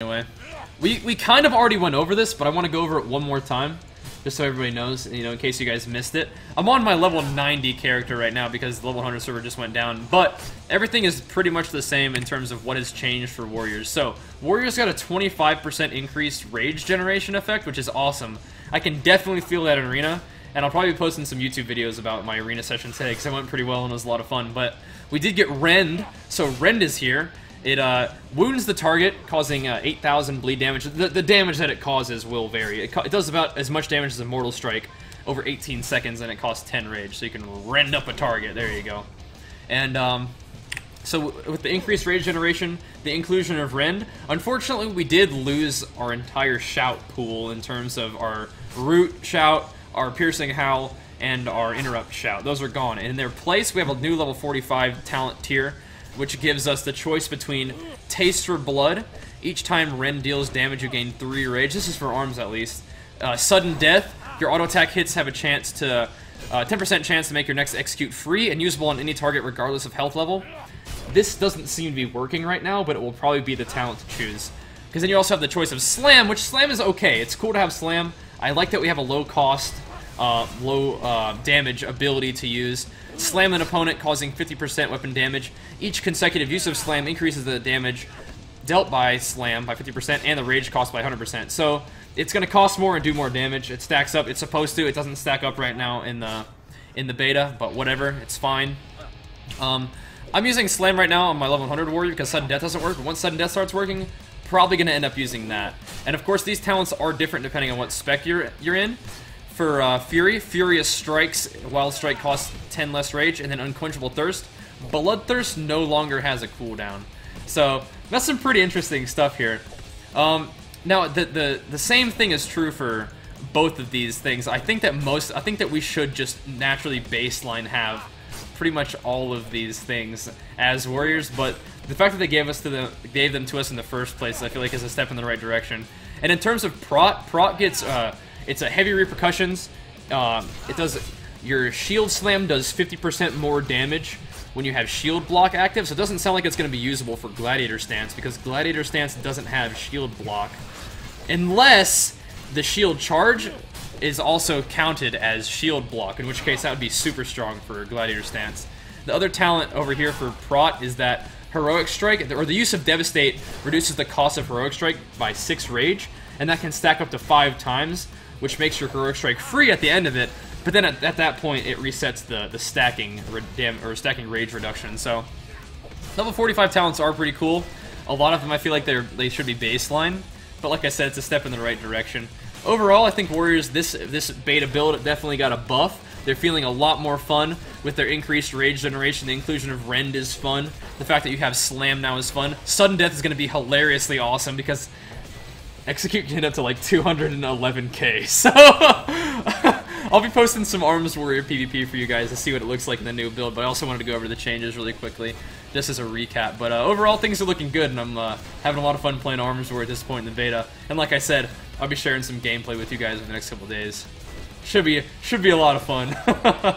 Anyway, we kind of already went over this, but I want to go over it one more time, just so everybody knows, you know, in case you guys missed it. I'm on my level 90 character right now because the level 100 server just went down, but everything is pretty much the same in terms of what has changed for Warriors. So, Warriors got a 25% increased rage generation effect, which is awesome. I can definitely feel that in Arena, and I'll probably be posting some YouTube videos about my Arena session today, because it went pretty well and it was a lot of fun. But we did get Rend, so Rend is here. It wounds the target, causing 8,000 bleed damage. The damage that it causes will vary. It does about as much damage as a Mortal Strike over 18 seconds, and it costs 10 rage, so you can rend up a target. There you go. And so with the increased rage generation, the inclusion of Rend, unfortunately we did lose our entire shout pool in terms of our root shout, our piercing howl, and our interrupt shout. Those are gone. In their place, we have a new level 45 talent tier, which gives us the choice between Taste for Blood. Each time Rend deals damage, you gain 3 rage. This is for arms, at least. Sudden Death. Your auto attack hits have a chance to 10% chance to make your next execute free and usable on any target regardless of health level. This doesn't seem to be working right now, but it will probably be the talent to choose. Because then you also have the choice of Slam, which Slam is okay. It's cool to have Slam. I like that we have a low cost, low damage ability to use. Slam an opponent, causing 50% weapon damage. Each consecutive use of Slam increases the damage dealt by Slam by 50% and the rage cost by 100%. So it's going to cost more and do more damage. It stacks up. It's supposed to. It doesn't stack up right now in the beta, but whatever. It's fine. I'm using Slam right now on my level 100 warrior because Sudden Death doesn't work, but once Sudden Death starts working, probably going to end up using that. And of course, these talents are different depending on what spec you're in. For Fury, Furious Strikes, Wild Strike costs 10 less rage, and then Unquenchable Thirst. Bloodthirst no longer has a cooldown. So, that's some pretty interesting stuff here. Now, the same thing is true for both of these things. I think that we should just naturally baseline have pretty much all of these things as Warriors, but the fact that they gave them to us in the first place, I feel like is a step in the right direction. And in terms of Prot gets it's a heavy repercussions. Your shield slam does 50% more damage when you have shield block active, so it doesn't sound like it's going to be usable for Gladiator Stance, because Gladiator Stance doesn't have shield block. Unless the shield charge is also counted as shield block, in which case that would be super strong for Gladiator Stance. The other talent over here for Prot is that Heroic Strike, or the use of Devastate, reduces the cost of Heroic Strike by 6 rage, and that can stack up to 5 times, which makes your Heroic Strike free at the end of it, but then at that point it resets the stacking rage reduction. So level 45 talents are pretty cool. A lot of them I feel like they should be baseline, but like I said, it's a step in the right direction. Overall, I think Warriors, this beta build definitely got a buff. They're feeling a lot more fun with their increased rage generation. The inclusion of Rend is fun. The fact that you have Slam now is fun. Sudden Death is going to be hilariously awesome because Execute can get up to like 211k. So I'll be posting some Arms Warrior PvP for you guys to see what it looks like in the new build, but I also wanted to go over the changes really quickly, just as a recap. But overall, things are looking good, and I'm having a lot of fun playing Arms Warrior at this point in the beta. And like I said, I'll be sharing some gameplay with you guys in the next couple days. Should be a lot of fun.